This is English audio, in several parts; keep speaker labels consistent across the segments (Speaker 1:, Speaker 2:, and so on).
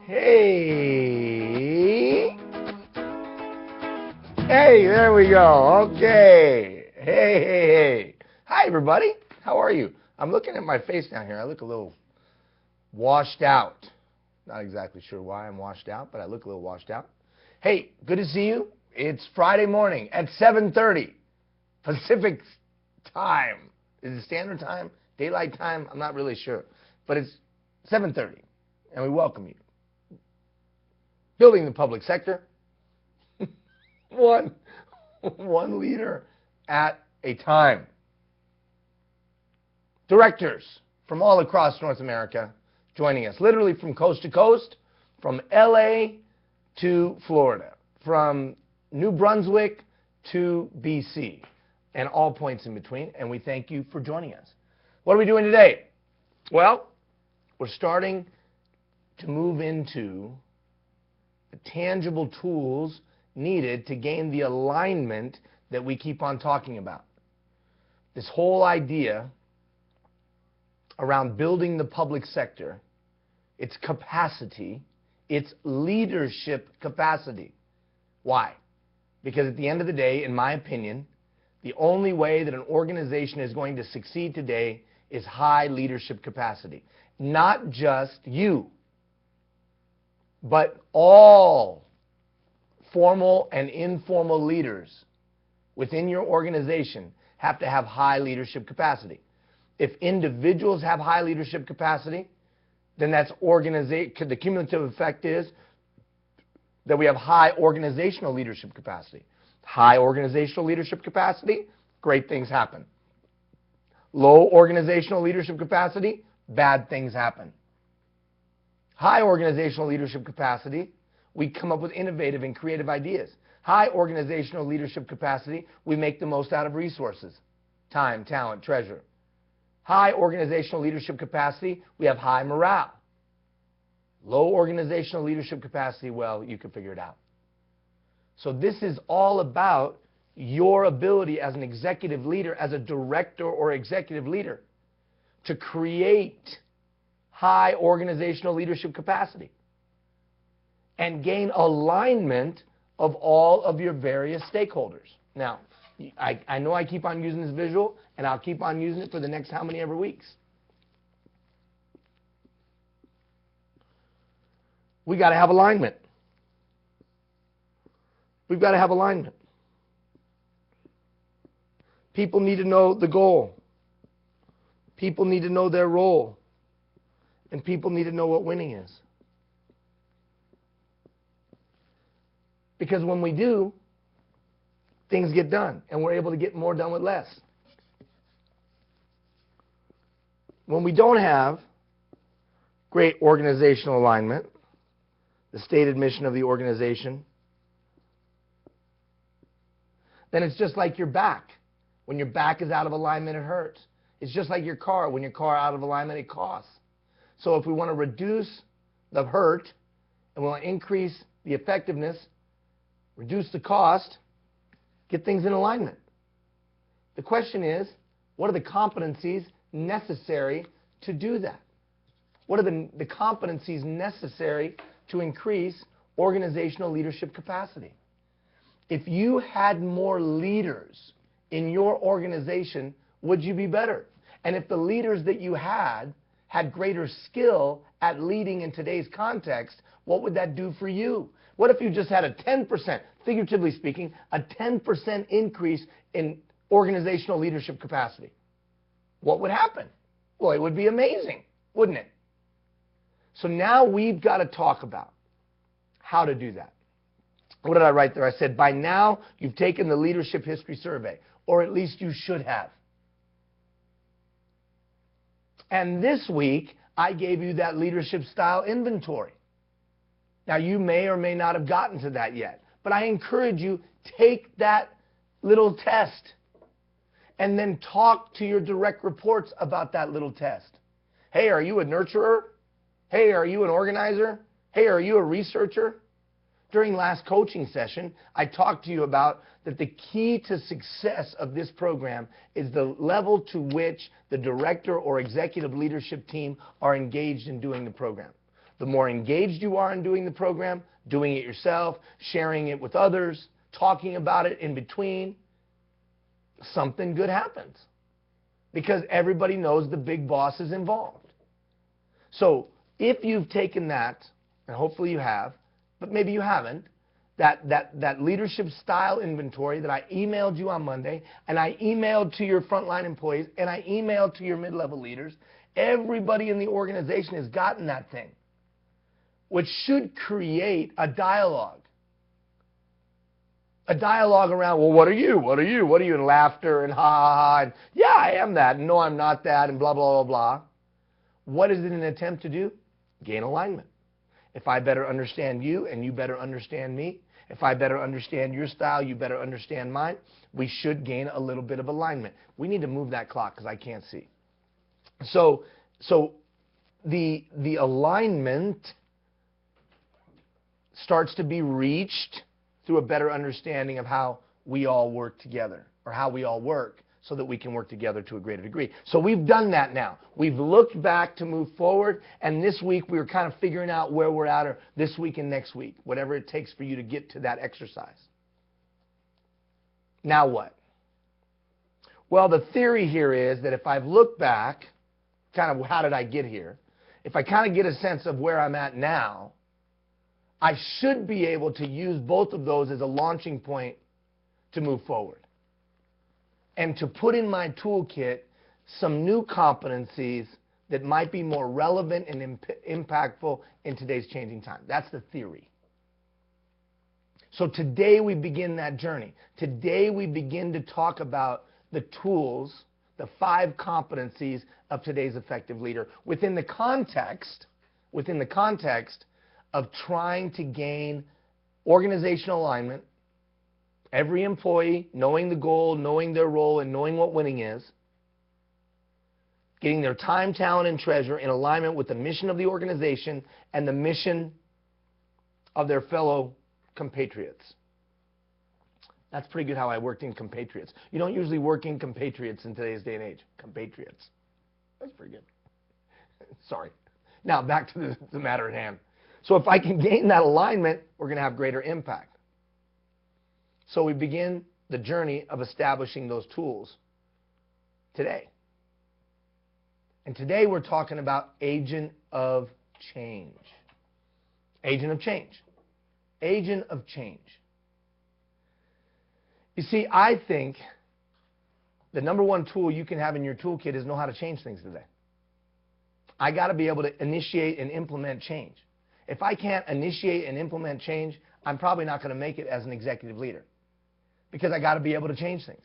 Speaker 1: Hey. Hey, there we go. Okay. Hey. Hi, everybody. How are you? I'm looking at my face down here. I look a little washed out. Not exactly sure why I'm washed out, but I look a little washed out. Hey, good to see you. It's Friday morning at 7:30 Pacific time. Is it standard time? Daylight time? I'm not really sure. But it's 7:30, and we welcome you. Building the public sector, one leader at a time. Directors from all across North America joining us, literally from coast to coast, from LA to Florida, from New Brunswick to BC, and all points in between, and we thank you for joining us. What are we doing today? Well, we're starting to move into the tangible tools needed to gain the alignment that we keep on talking about. This whole idea around building the public sector, its capacity, its leadership capacity. Why? Because at the end of the day, in my opinion, the only way that an organization is going to succeed today is high leadership capacity. Not just you, but all formal and informal leaders within your organization have to have high leadership capacity. If individuals have high leadership capacity, then that's the cumulative effect is that we have high organizational leadership capacity. High organizational leadership capacity, great things happen. Low organizational leadership capacity, bad things happen. High organizational leadership capacity, we come up with innovative and creative ideas. High organizational leadership capacity, we make the most out of resources, time, talent, treasure. High organizational leadership capacity, we have high morale. Low organizational leadership capacity, well, you can figure it out. So this is all about your ability as an executive leader, as a director or executive leader, to create high organizational leadership capacity and gain alignment of all of your various stakeholders. Now, I know I keep on using this visual, and I'll keep on using it for the next how many ever weeks. We got to have alignment. We've got to have alignment. People need to know the goal. People need to know their role. And people need to know what winning is. Because when we do, things get done, and we're able to get more done with less. When we don't have great organizational alignment, the stated mission of the organization, then it's just like your back. When your back is out of alignment, it hurts. It's just like your car. When your car is out of alignment, it costs. So if we want to reduce the hurt and we want to increase the effectiveness, reduce the cost, get things in alignment. The question is, what are the competencies necessary to do that? What are the competencies necessary to increase organizational leadership capacity? If you had more leaders in your organization, would you be better? And if the leaders that you had greater skill at leading in today's context, what would that do for you? What if you just had a 10%, figuratively speaking, a 10% increase in organizational leadership capacity? What would happen? Well, it would be amazing, wouldn't it? So now we've got to talk about how to do that. What did I write there? I said, by now you've taken the leadership history survey, or at least you should have. And this week, I gave you that leadership style inventory. Now, you may or may not have gotten to that yet, but I encourage you, take that little test and then talk to your direct reports about that little test. Hey, are you a nurturer? Hey, are you an organizer? Hey, are you a researcher? During last coaching session, I talked to you about that the key to success of this program is the level to which the director or executive leadership team are engaged in doing the program. The more engaged you are in doing the program, doing it yourself, sharing it with others, talking about it in between, something good happens. Because everybody knows the big boss is involved. So if you've taken that, and hopefully you have, but maybe you haven't, that leadership style inventory that I emailed you on Monday, and I emailed to your frontline employees, and I emailed to your mid-level leaders, everybody in the organization has gotten that thing, which should create a dialogue. A dialogue around, well, what are you? What are you? What are you? And laughter and ha ha ha. And, yeah, I am that. And no, I'm not that. And blah, blah, blah, blah. What is it an attempt to do? Gain alignment. If I better understand you and you better understand me, if I better understand your style, you better understand mine, we should gain a little bit of alignment. We need to move that clock because I can't see. So the alignment starts to be reached through a better understanding of how we all work together, or how we all work so that we can work together to a greater degree. So we've done that now. We've looked back to move forward, and this week we were kind of figuring out where we're at, or this week and next week, whatever it takes for you to get to that exercise. Now what? Well, the theory here is that if I've looked back, kind of how did I get here, if I kind of get a sense of where I'm at now, I should be able to use both of those as a launching point to move forward and to put in my toolkit some new competencies that might be more relevant and impactful in today's changing time. That's the theory. So today we begin that journey. Today we begin to talk about the tools, the 5 competencies of today's effective leader within the context of trying to gain organizational alignment, every employee knowing the goal, knowing their role, and knowing what winning is, getting their time, talent, and treasure in alignment with the mission of the organization and the mission of their fellow compatriots. That's pretty good how I worked in compatriots. You don't usually work in compatriots in today's day and age. Compatriots. That's pretty good. Sorry. Now back to the matter at hand. So if I can gain that alignment, we're going to have greater impact. So we begin the journey of establishing those tools today. And today we're talking about agent of change. Agent of change. Agent of change. You see, I think the number one tool you can have in your toolkit is know how to change things today. I got to be able to initiate and implement change. If I can't initiate and implement change, I'm probably not going to make it as an executive leader, because I got to be able to change things.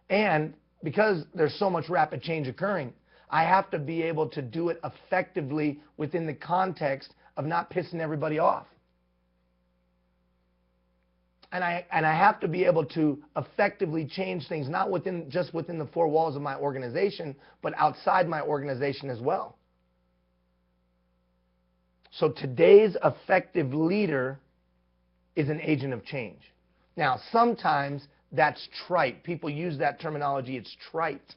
Speaker 1: And because there's so much rapid change occurring, I have to be able to do it effectively within the context of not pissing everybody off. And I have to be able to effectively change things, not just within the 4 walls of my organization, but outside my organization as well. So today's effective leader is an agent of change. Now, sometimes that's trite. People use that terminology. It's trite.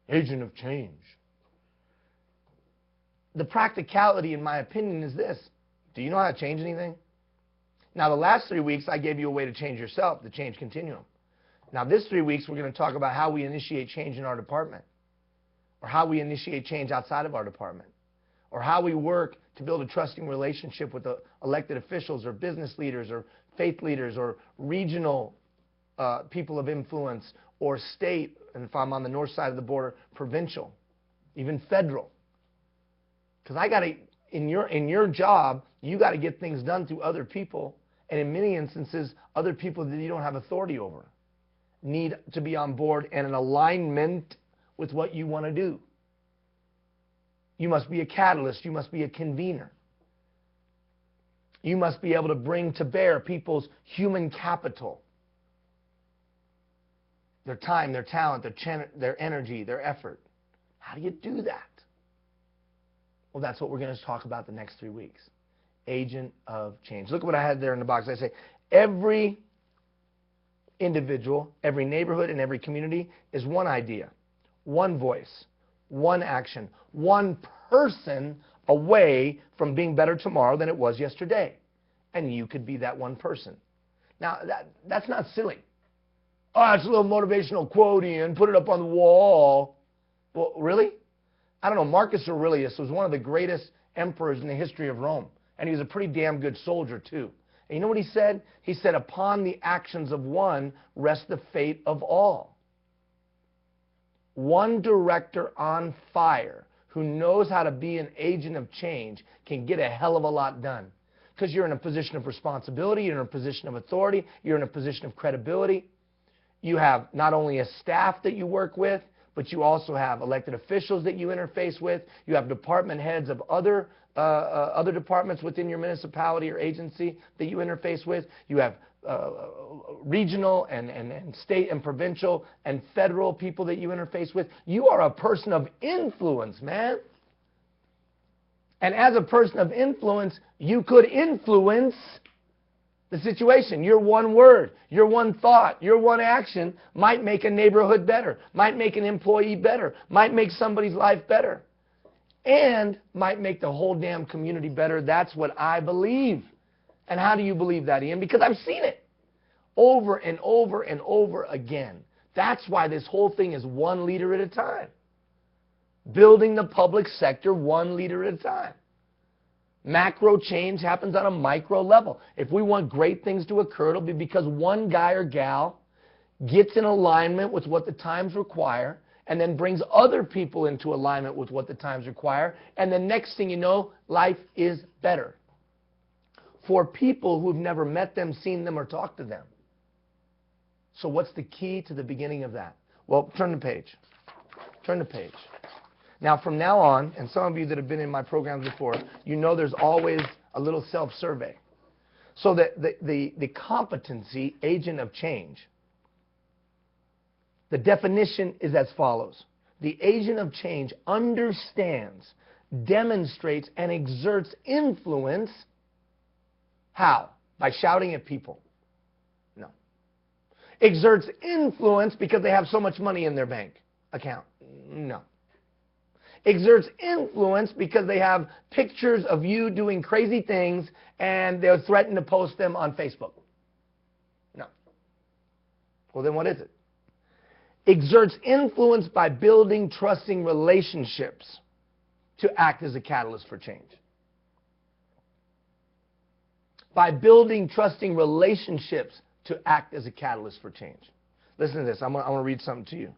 Speaker 1: Agent of change. The practicality, in my opinion, is this. Do you know how to change anything? Now, the last 3 weeks, I gave you a way to change yourself, the change continuum. Now, this 3 weeks, we're going to talk about how we initiate change in our department, or how we initiate change outside of our department, or how we work to build a trusting relationship with the elected officials or business leaders or faith leaders or regional people of influence, or state, and if I'm on the north side of the border, provincial, even federal. Because I got to, in your job, you got to get things done through other people, and in many instances, other people that you don't have authority over need to be on board and in alignment with what you want to do. You must be a catalyst. You must be a convener. You must be able to bring to bear people's human capital, their time, their talent, their energy, their effort. How do you do that? Well, that's what we're going to talk about the next 3 weeks. Agent of change. Look at what I had there in the box. I say every individual, every neighborhood, and every community is one idea, one voice, one action, one person away from being better tomorrow than it was yesterday. And you could be that one person. Now, that's not silly. Oh, it's a little motivational quote, Ian. Put it up on the wall. Well, really? I don't know. Marcus Aurelius was one of the greatest emperors in the history of Rome. And he was a pretty damn good soldier, too. And you know what he said? He said, upon the actions of one rests the fate of all. One director on fire who knows how to be an agent of change can get a hell of a lot done. Because you're in a position of responsibility, you're in a position of authority, you're in a position of credibility. You have not only a staff that you work with, but you also have elected officials that you interface with. You have department heads of other departments within your municipality or agency that you interface with. You have regional and state and provincial and federal people that you interface with. You are a person of influence, man. And as a person of influence, you could influence the situation. Your one word, your one thought, your one action might make a neighborhood better, might make an employee better, might make somebody's life better, and might make the whole damn community better. That's what I believe. And how do you believe that, Ian? Because I've seen it over and over and over again. That's why this whole thing is one leader at a time. Building the public sector one leader at a time. Macro change happens on a micro level. If we want great things to occur, it'll be because one guy or gal gets in alignment with what the times require and then brings other people into alignment with what the times require. And the next thing you know, life is better. For people who've never met them, seen them, or talked to them. So what's the key to the beginning of that? Well, turn the page. Turn the page. Now, from now on, and some of you that have been in my programs before, you know there's always a little self-survey. So the competency agent of change, the definition is as follows. The agent of change understands, demonstrates, and exerts influence. How? By shouting at people? No. Exerts influence because they have so much money in their bank account? No. Exerts influence because they have pictures of you doing crazy things and they'll threaten to post them on Facebook? No. Well, then what is it? Exerts influence by building trusting relationships to act as a catalyst for change. By building trusting relationships to act as a catalyst for change. Listen to this. I'm going to read something to you.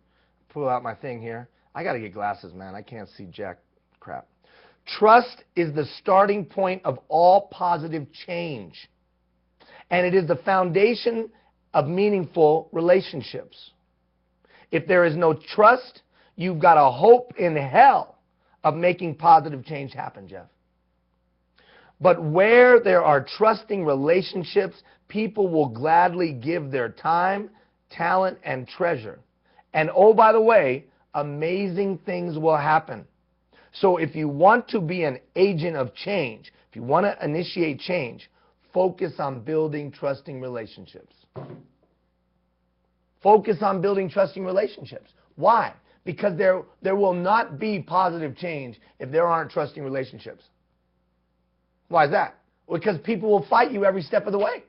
Speaker 1: Pull out my thing here. I got to get glasses, man. I can't see jack crap. Trust is the starting point of all positive change. And it is the foundation of meaningful relationships. If there is no trust, you've got a hope in hell of making positive change happen, Jeff. But where there are trusting relationships, people will gladly give their time, talent, and treasure. And oh, by the way, amazing things will happen. So if you want to be an agent of change, if you want to initiate change, focus on building trusting relationships. Focus on building trusting relationships. Why? Because there will not be positive change if there aren't trusting relationships. Why is that? Well, because people will fight you every step of the way.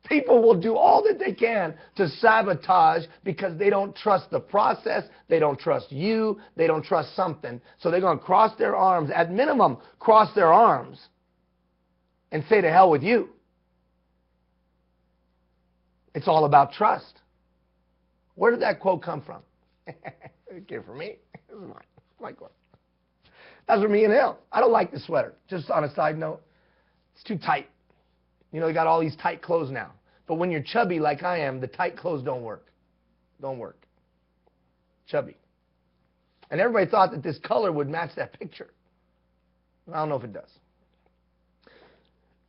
Speaker 1: People will do all that they can to sabotage because they don't trust the process, they don't trust you, they don't trust something. So they're going to cross their arms, at minimum, cross their arms and say to hell with you. It's all about trust. Where did that quote come from? It came from me. This is my quote. That's from me and Hill. I don't like this sweater. Just on a side note, it's too tight. You know, you got all these tight clothes now. But when you're chubby like I am, the tight clothes don't work. Don't work. Chubby. And everybody thought that this color would match that picture. I don't know if it does.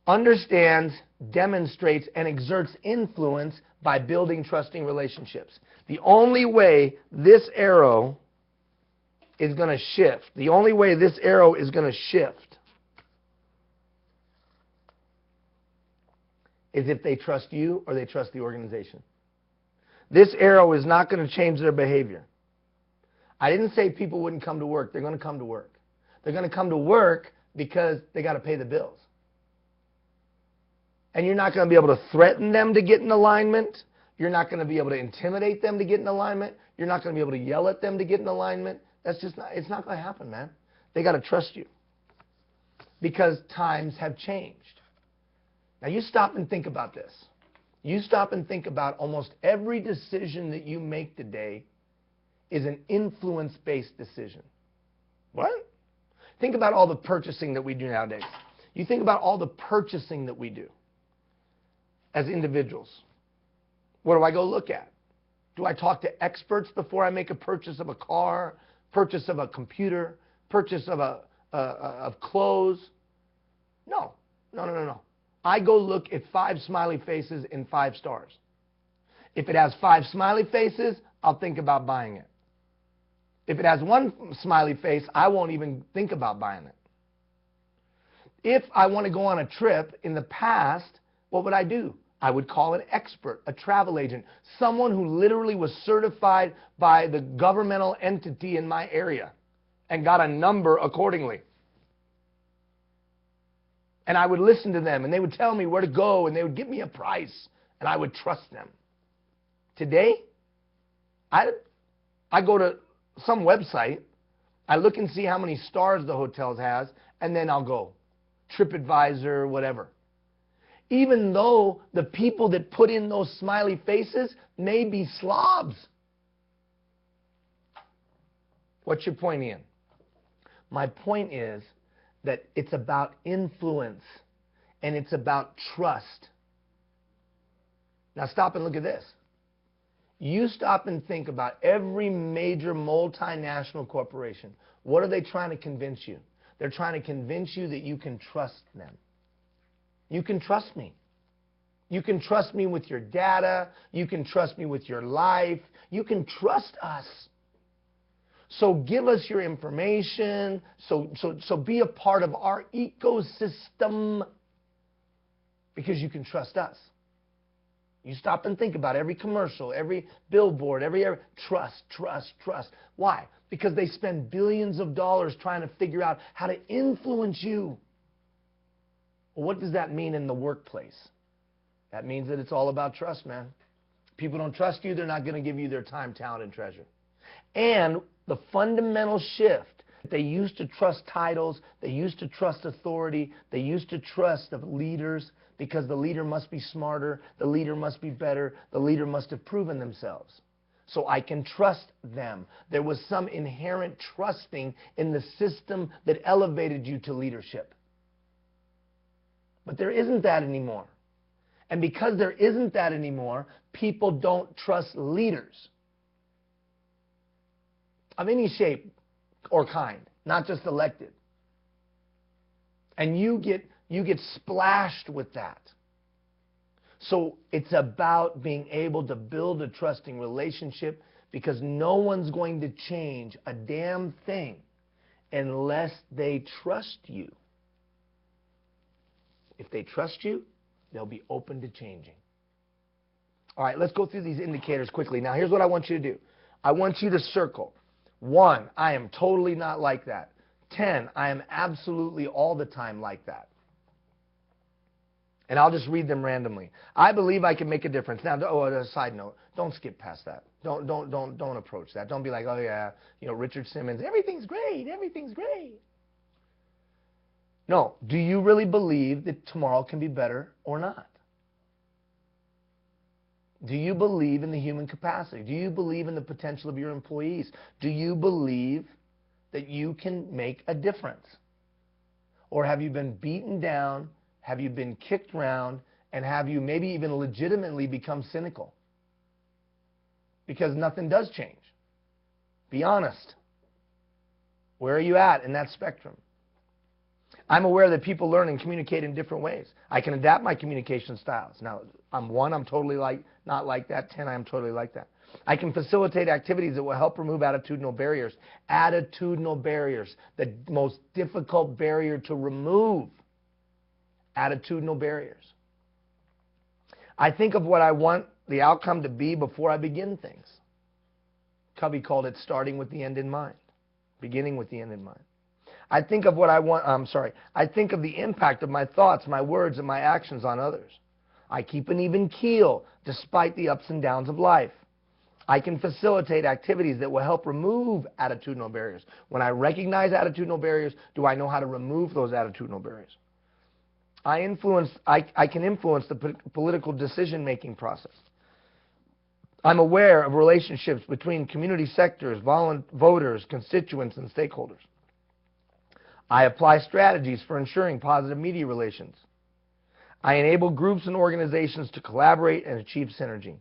Speaker 1: Understands, demonstrates, and exerts influence by building trusting relationships. The only way this arrow is going to shift, the only way this arrow is going to shift is if they trust you or they trust the organization. This arrow is not going to change their behavior. I didn't say people wouldn't come to work. They're going to come to work. They're going to come to work because they got to pay the bills. And you're not going to be able to threaten them to get in alignment. You're not going to be able to intimidate them to get in alignment. You're not going to be able to yell at them to get in alignment. That's just not, it's not going to happen, man. They got to trust you because times have changed. Now you stop and think about this. You stop and think about almost every decision that you make today is an influence-based decision. What? Think about all the purchasing that we do nowadays. You think about all the purchasing that we do as individuals. What do I go look at? Do I talk to experts before I make a purchase of a car, purchase of a computer, purchase of of clothes? No. I go look at 5 smiley faces and 5 stars. If it has 5 smiley faces, I'll think about buying it. If it has 1 smiley face, I won't even think about buying it. If I want to go on a trip in the past, what would I do? I would call an expert, a travel agent, someone who literally was certified by the governmental entity in my area and got a number accordingly. And I would listen to them, and they would tell me where to go, and they would give me a price, and I would trust them. Today, I go to some website, I look and see how many stars the hotel has, and then I'll go. TripAdvisor, whatever. Even though the people that put in those smiley faces may be slobs. What's your point, Ian? My point is that it's about influence and it's about trust. Now stop and look at this. You stop and think about every major multinational corporation. What are they trying to convince you? They're trying to convince you that you can trust them. You can trust me. You can trust me with your data. You can trust me with your life. You can trust us. So give us your information. So be a part of our ecosystem because you can trust us. You stop and think about every commercial, every billboard, every trust. Why? Because they spend billions of dollars trying to figure out how to influence you. Well, what does that mean in the workplace? That means that it's all about trust, man. If people don't trust you, they're not going to give you their time, talent, and treasure. And the fundamental shift, they used to trust titles, they used to trust authority, they used to trust the leaders because the leader must be smarter, the leader must be better, the leader must have proven themselves. So I can trust them. There was some inherent trusting in the system that elevated you to leadership. But there isn't that anymore. And because there isn't that anymore, people don't trust leaders of any shape or kind, not just elected. And you get splashed with that. So it's about being able to build a trusting relationship because no one's going to change a damn thing unless they trust you. If they trust you, they'll be open to changing. All right, let's go through these indicators quickly. Now, here's what I want you to do. I want you to circle. 1, I am totally not like that. 10, I am absolutely all the time like that. And I'll just read them randomly. I believe I can make a difference. Now, a side note, don't skip past that. Don't approach that. Don't be like, oh yeah, Richard Simmons, everything's great, everything's great. No, do you really believe that tomorrow can be better or not? Do you believe in the human capacity? Do you believe in the potential of your employees? Do you believe that you can make a difference? Or have you been beaten down? Have you been kicked around? And have you maybe even legitimately become cynical? Because nothing does change. Be honest. Where are you at in that spectrum? I'm aware that people learn and communicate in different ways. I can adapt my communication styles. Now, I'm 1, I'm totally not like that. 10, I'm totally like that. I can facilitate activities that will help remove attitudinal barriers. Attitudinal barriers, the most difficult barrier to remove. Attitudinal barriers. I think of what I want the outcome to be before I begin things. Covey called it starting with the end in mind. Beginning with the end in mind. I think of what I want, I think of the impact of my thoughts, my words, and my actions on others. I keep an even keel despite the ups and downs of life. I can facilitate activities that will help remove attitudinal barriers. When I recognize attitudinal barriers, do I know how to remove those attitudinal barriers? I can influence the political decision-making process. I'm aware of relationships between community sectors, voters, constituents, and stakeholders. I apply strategies for ensuring positive media relations. I enable groups and organizations to collaborate and achieve synergy.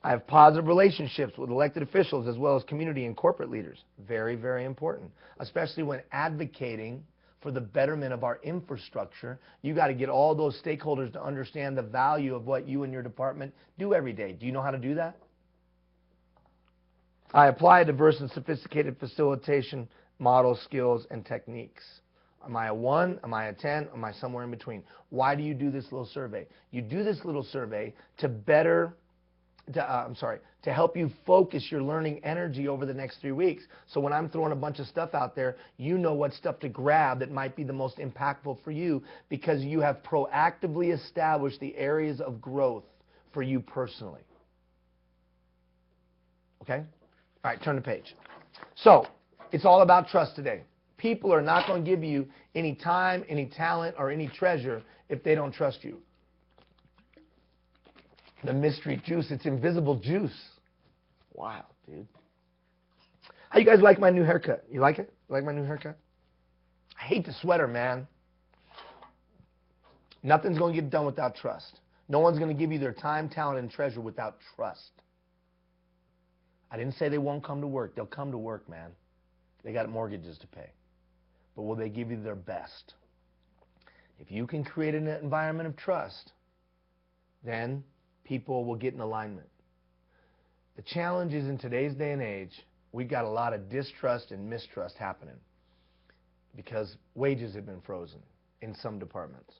Speaker 1: I have positive relationships with elected officials as well as community and corporate leaders. Very, very important, especially when advocating for the betterment of our infrastructure. You got to get all those stakeholders to understand the value of what you and your department do every day. Do you know how to do that? I apply diverse and sophisticated facilitation model skills and techniques. Am I a 1? Am I a 10? Am I somewhere in between? Why do you do this little survey? You do this little survey to help you focus your learning energy over the next 3 weeks. So when I'm throwing a bunch of stuff out there, you know what stuff to grab that might be the most impactful for you, because you have proactively established the areas of growth for you personally. Okay? All right, turn the page. So it's all about trust today. People are not going to give you any time, any talent, or any treasure if they don't trust you. The mystery juice, it's invisible juice. Wow, dude. How you guys like my new haircut? You like it? You like my new haircut? I hate the sweater, man. Nothing's going to get done without trust. No one's going to give you their time, talent, and treasure without trust. I didn't say they won't come to work. They'll come to work, man. They got mortgages to pay. But will they give you their best? If you can create an environment of trust, then people will get in alignment. The challenge is, in today's day and age, we've got a lot of distrust and mistrust happening because wages have been frozen in some departments,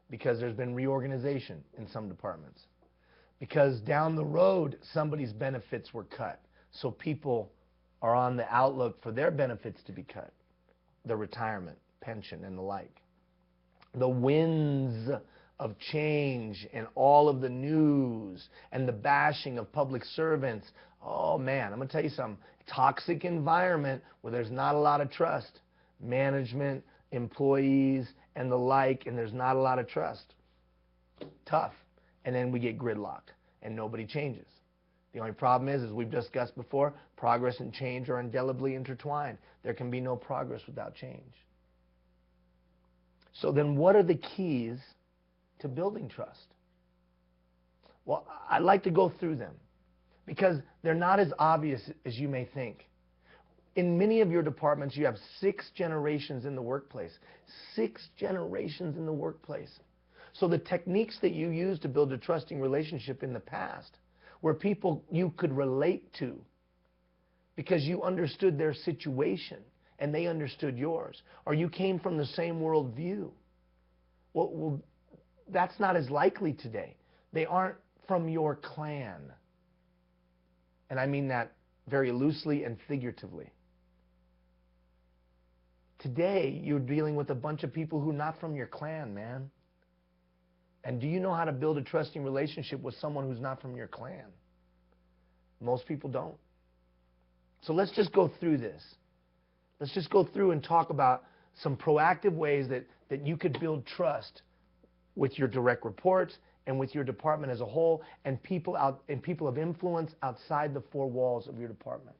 Speaker 1: because there's been reorganization in some departments, because down the road somebody's benefits were cut. So people are on the outlook for their benefits to be cut, their retirement, pension, and the like. The winds of change and all of the news and the bashing of public servants. Oh man, I'm going to tell you something. Toxic environment where there's not a lot of trust. Management, employees, and the like, and there's not a lot of trust. Tough. And then we get gridlock and nobody changes. The only problem is, as we've discussed before, progress and change are indelibly intertwined. There can be no progress without change. So then what are the keys to building trust? Well, I'd like to go through them because they're not as obvious as you may think. In many of your departments, you have 6 generations in the workplace. 6 generations in the workplace. So the techniques that you used to build a trusting relationship in the past were people you could relate to because you understood their situation and they understood yours, or you came from the same worldview. Well, that's not as likely today. They aren't from your clan. And I mean that very loosely and figuratively. Today, you're dealing with a bunch of people who are not from your clan, man. And do you know how to build a trusting relationship with someone who's not from your clan? Most people don't. So let's just go through this. Let's just go through and talk about some proactive ways that you could build trust with your direct reports and with your department as a whole, and people of influence outside the 4 walls of your department.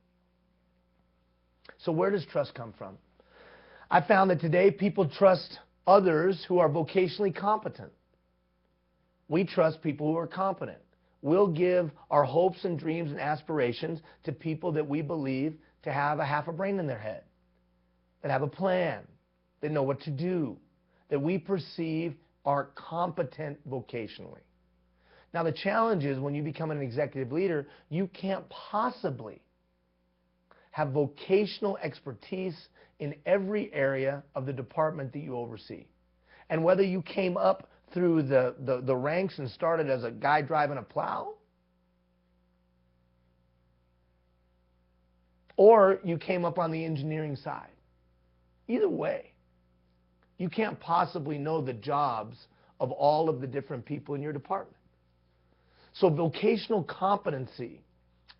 Speaker 1: So where does trust come from? I found that today people trust others who are vocationally competent. We trust people who are competent. We'll give our hopes and dreams and aspirations to people that we believe to have a half a brain in their head, that have a plan, that know what to do, that we perceive are competent vocationally. Now the challenge is, when you become an executive leader, you can't possibly have vocational expertise in every area of the department that you oversee. And whether you came up through the ranks and started as a guy driving a plow, or you came up on the engineering side, Either way, you can't possibly know the jobs of all of the different people in your department. So vocational competency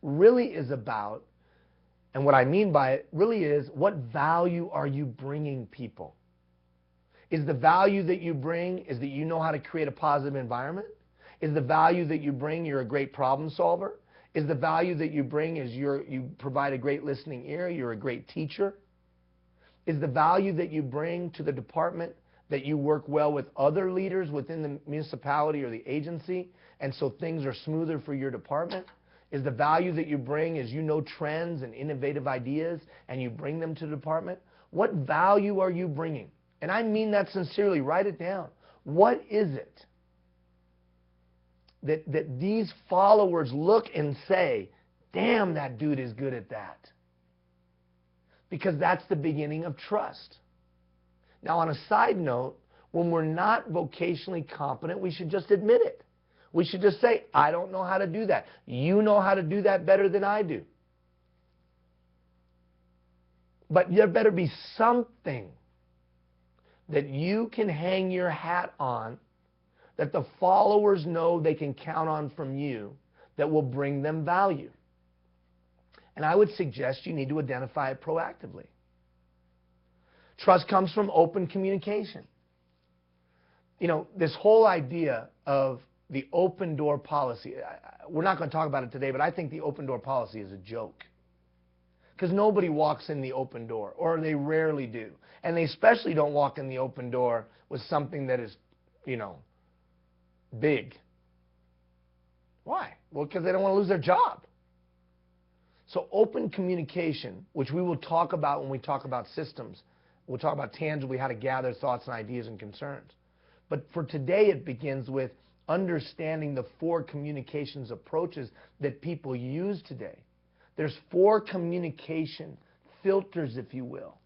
Speaker 1: really is about, and what I mean by it really is, what value are you bringing people? Is the value that you bring is that you know how to create a positive environment? Is the value that you bring you're a great problem solver? Is the value that you bring is you provide a great listening ear, you're a great teacher? Is the value that you bring to the department that you work well with other leaders within the municipality or the agency, and so things are smoother for your department? Is the value that you bring is you know trends and innovative ideas and you bring them to the department? What value are you bringing? And I mean that sincerely. Write it down. What is it that these followers look and say, damn, that dude is good at that? Because that's the beginning of trust. Now, on a side note, when we're not vocationally competent, we should just admit it. We should just say, I don't know how to do that. You know how to do that better than I do. But there better be something that you can hang your hat on, that the followers know they can count on from you, that will bring them value. And I would suggest you need to identify it proactively. Trust comes from open communication. You know, this whole idea of the open door policy, we're not going to talk about it today, but I think the open door policy is a joke. Because nobody walks in the open door, or they rarely do. And they especially don't walk in the open door with something that is, you know, big. Why? Well, because they don't want to lose their job. So open communication, which we will talk about when we talk about systems, we'll talk about tangibly how to gather thoughts and ideas and concerns. But for today, it begins with understanding the 4 communications approaches that people use today. There's 4 communication filters, if you will.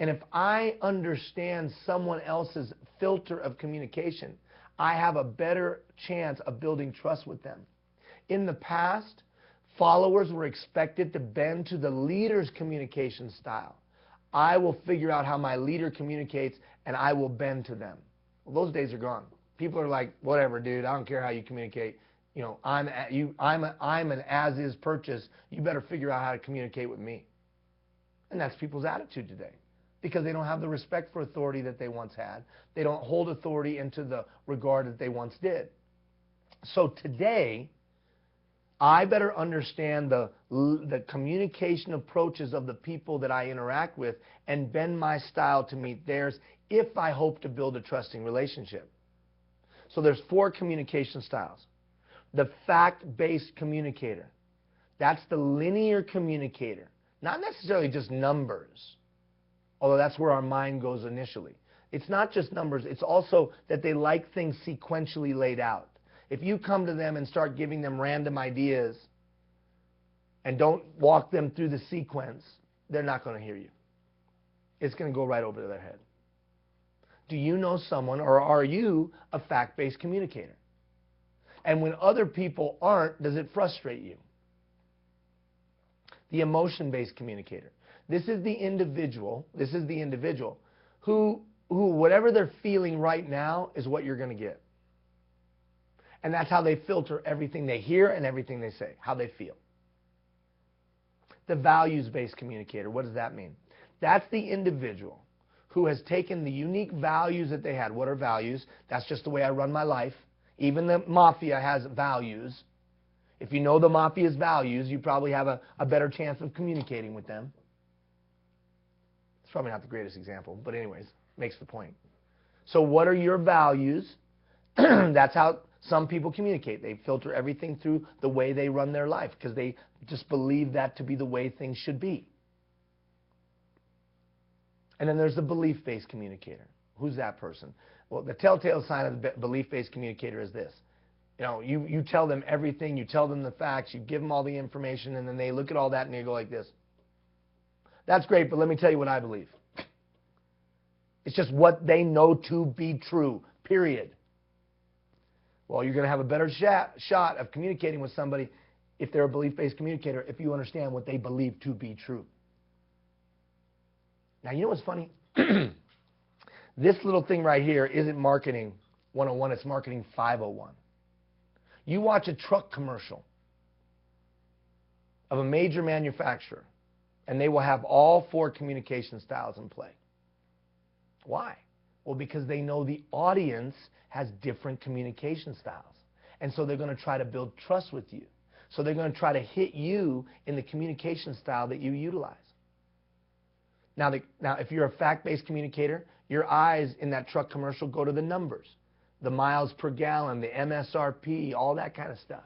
Speaker 1: And if I understand someone else's filter of communication, I have a better chance of building trust with them. In the past, followers were expected to bend to the leader's communication style. I will figure out how my leader communicates, and I will bend to them. Well, those days are gone. People are like, whatever, dude, I don't care how you communicate. You know, I'm an as-is purchase. You better figure out how to communicate with me. And that's people's attitude today, because they don't have the respect for authority that they once had. They don't hold authority into the regard that they once did. So today, I better understand the communication approaches of the people that I interact with and bend my style to meet theirs if I hope to build a trusting relationship. So there's 4 communication styles. The fact-based communicator. That's the linear communicator. Not necessarily just numbers, although that's where our mind goes initially. It's not just numbers. It's also that they like things sequentially laid out. If you come to them and start giving them random ideas and don't walk them through the sequence, they're not going to hear you. It's going to go right over to their head. Do you know someone, or are you a fact-based communicator? And when other people aren't, does it frustrate you? The emotion-based communicator. This is the individual who whatever they're feeling right now is what you're going to get. And that's how they filter everything they hear and everything they say, how they feel. The values-based communicator, what does that mean? That's the individual who has taken the unique values that they had. What are values? That's just the way I run my life. Even the mafia has values. If you know the mafia's values, you probably have a better chance of communicating with them. It's probably not the greatest example, but anyways, makes the point. So what are your values? That's how some people communicate. They filter everything through the way they run their life because they just believe that to be the way things should be. And then there's the belief-based communicator. Who's that person? Well, the telltale sign of the belief-based communicator is this. You know, you tell them everything, you tell them the facts, you give them all the information, and then they look at all that and they go like this. That's great, but let me tell you what I believe. It's just what they know to be true, period. Well, you're going to have a better shot of communicating with somebody if they're a belief-based communicator if you understand what they believe to be true. Now, you know what's funny? This little thing right here isn't marketing 101, it's marketing 501. You watch a truck commercial of a major manufacturer, and they will have all 4 communication styles in play. Why? Well, because they know the audience has different communication styles. And so they're going to try to build trust with you. So they're going to try to hit you in the communication style that you utilize. Now, if you're a fact-based communicator, your eyes in that truck commercial go to the numbers, the miles per gallon, the MSRP, all that kind of stuff.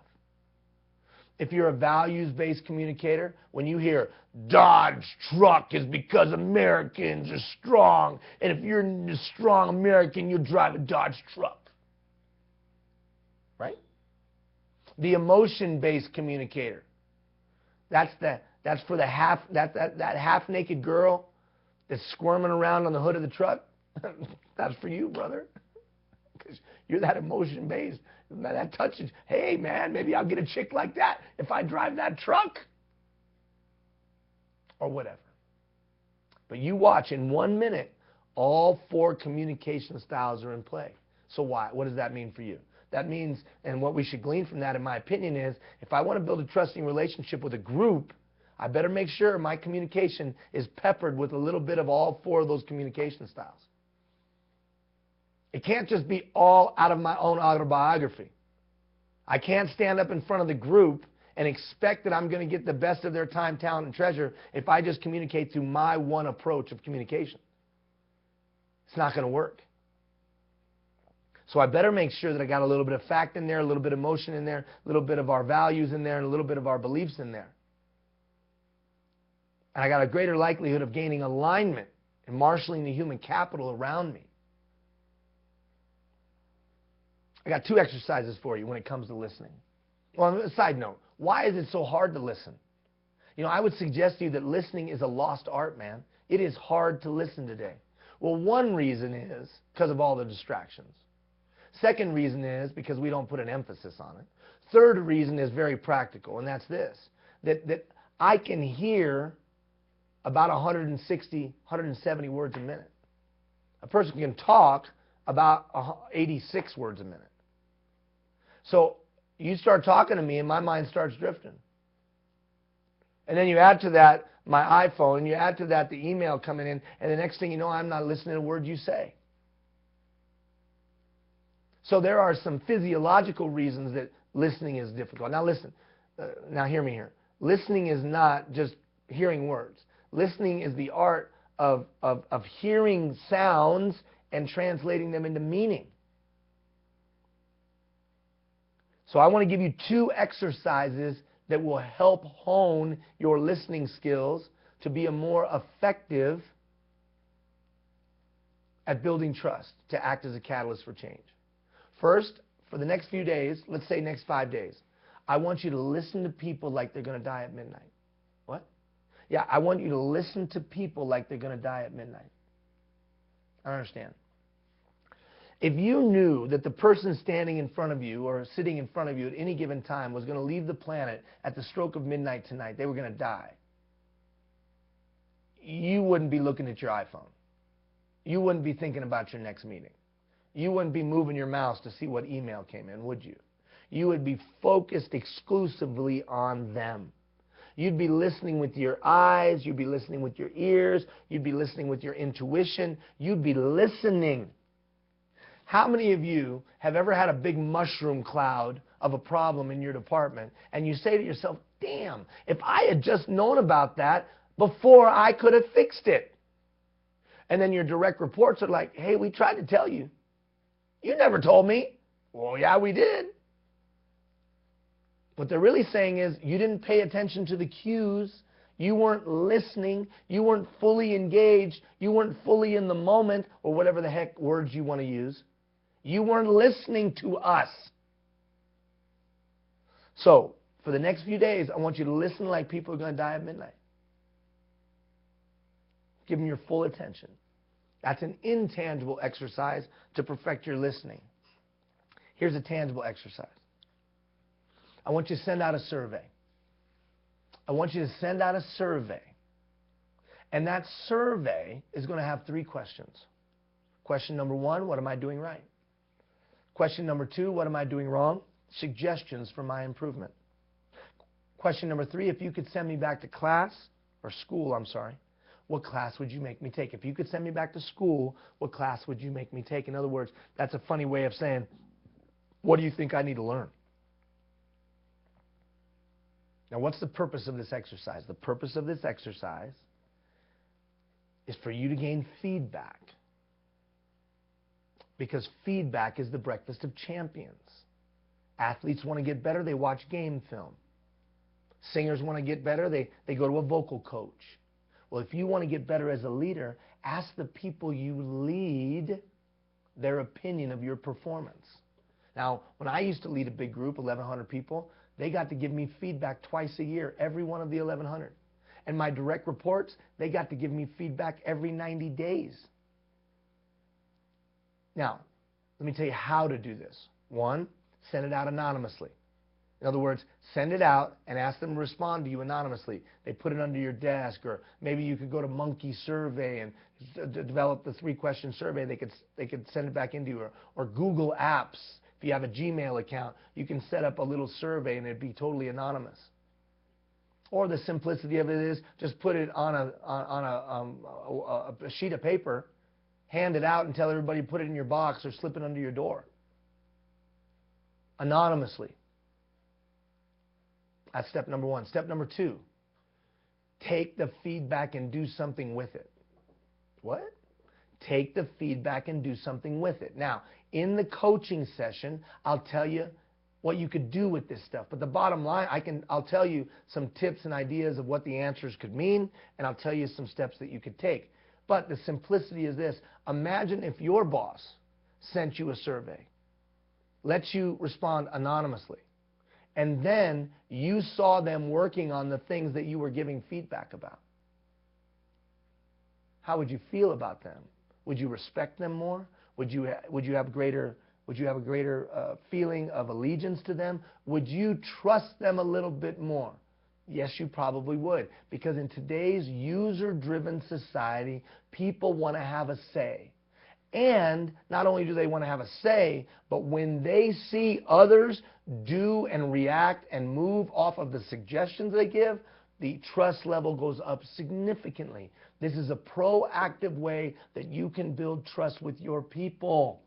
Speaker 1: If you're a values-based communicator, when you hear Dodge truck is because Americans are strong, and if you're a strong American, you drive a Dodge truck. Right? The emotion-based communicator. That's for the half-naked girl that's squirming around on the hood of the truck. That's for you, brother. Because you're that emotion-based. That touches, hey, man, maybe I'll get a chick like that if I drive that truck. Or whatever. But you watch, in 1 minute, all 4 communication styles are in play. So why? What does that mean for you? That means, and what we should glean from that, in my opinion, is if I want to build a trusting relationship with a group, I better make sure my communication is peppered with a little bit of all 4 of those communication styles. It can't just be all out of my own autobiography. I can't stand up in front of the group and expect that I'm going to get the best of their time, talent, and treasure if I just communicate through my one approach of communication. It's not going to work. So I better make sure that I got a little bit of fact in there, a little bit of emotion in there, a little bit of our values in there, and a little bit of our beliefs in there. And I got a greater likelihood of gaining alignment and marshaling the human capital around me. I got 2 exercises for you when it comes to listening. Well, on a side note, why is it so hard to listen? You know, I would suggest to you that listening is a lost art, man. It is hard to listen today. Well, one reason is because of all the distractions. Second reason is because we don't put an emphasis on it. Third reason is very practical, and that's this, that I can hear about 160, 170 words a minute. A person can talk about 86 words a minute. So you start talking to me and my mind starts drifting. And then you add to that my iPhone, and you add to that the email coming in, and the next thing you know, I'm not listening to a word you say. So there are some physiological reasons that listening is difficult. Now listen, now hear me here. Listening is not just hearing words. Listening is the art of hearing sounds and translating them into meaning. So I want to give you 2 exercises that will help hone your listening skills to be a more effective at building trust, to act as a catalyst for change. First, for the next few days, let's say next 5 days, I want you to listen to people like they're going to die at midnight. What? Yeah, I want you to listen to people like they're going to die at midnight. I understand. If you knew that the person standing in front of you or sitting in front of you at any given time was going to leave the planet at the stroke of midnight tonight, they were going to die, you wouldn't be looking at your iPhone. You wouldn't be thinking about your next meeting. You wouldn't be moving your mouse to see what email came in, would you? You would be focused exclusively on them. You'd be listening with your eyes. You'd be listening with your ears. You'd be listening with your intuition. You'd be listening. How many of you have ever had a big mushroom cloud of a problem in your department, and you say to yourself, damn, if I had just known about that before, I could have fixed it? And then your direct reports are like, hey, we tried to tell you. You never told me. Well, yeah, we did. What they're really saying is you didn't pay attention to the cues. You weren't listening. You weren't fully engaged. You weren't fully in the moment, or whatever the heck words you want to use. You weren't listening to us. So, for the next few days, I want you to listen like people are going to die at midnight. Give them your full attention. That's an intangible exercise to perfect your listening. Here's a tangible exercise. I want you to send out a survey. I want you to send out a survey And that survey is going to have 3 questions. Question number 1, what am I doing right? Question number 2, what am I doing wrong? Suggestions for my improvement. Question number 3, if you could send me back to class, or school, I'm sorry, what class would you make me take? If you could send me back to school, what class would you make me take? In other words, that's a funny way of saying, what do you think I need to learn? Now, what's the purpose of this exercise? The purpose of this exercise is for you to gain feedback. Because feedback is the breakfast of champions. Athletes want to get better, they watch game film. Singers want to get better, they go to a vocal coach. Well, if you want to get better as a leader, ask the people you lead their opinion of your performance. Now, when I used to lead a big group, 1,100 people, they got to give me feedback twice a year, every one of the 1,100. And my direct reports, they got to give me feedback every 90 days. Now, let me tell you how to do this. 1, send it out anonymously. In other words, send it out and ask them to respond to you anonymously. They put it under your desk, or maybe you could go to Monkey Survey and develop the 3-question survey. They could send it back into you, or Google Apps. If you have a Gmail account, you can set up a little survey and it'd be totally anonymous. Or the simplicity of it is just put it on a sheet of paper, hand it out and tell everybody to put it in your box or slip it under your door. Anonymously. That's step number 1. Step number 2, take the feedback and do something with it. What? Take the feedback and do something with it. Now, in the coaching session, I'll tell you what you could do with this stuff. But the bottom line, I'll tell you some tips and ideas of what the answers could mean, and I'll tell you some steps that you could take. But the simplicity is this. Imagine if your boss sent you a survey, lets you respond anonymously, and then you saw them working on the things that you were giving feedback about. How would you feel about them? Would you respect them more? Would you have a greater feeling of allegiance to them? Would you trust them a little bit more? Yes, you probably would. Because in today's user-driven society, people want to have a say. And not only do they want to have a say, but when they see others do and react and move off of the suggestions they give, the trust level goes up significantly. This is a proactive way that you can build trust with your people.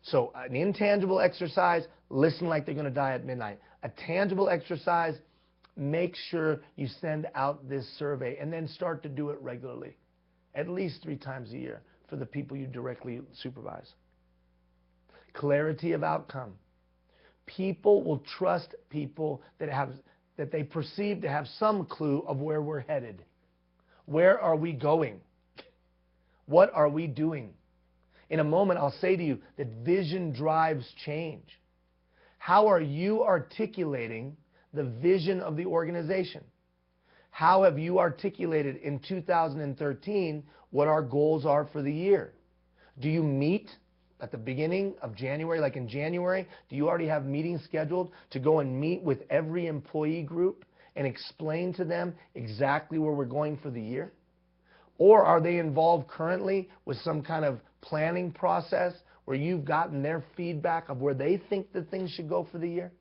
Speaker 1: So an intangible exercise, listen like they're going to die at midnight. A tangible exercise, make sure you send out this survey and then start to do it regularly. At least 3 times a year for the people you directly supervise. Clarity of outcome. People will trust people that they perceive to have some clue of where we're headed. Where are we going? What are we doing? In a moment, I'll say to you that vision drives change. How are you articulating the vision of the organization? How have you articulated in 2013 what our goals are for the year? Do you meet at the beginning of January, like in January? Do you already have meetings scheduled to go and meet with every employee group and explain to them exactly where we're going for the year? Or are they involved currently with some kind of planning process where you've gotten their feedback of where they think that things should go for the year?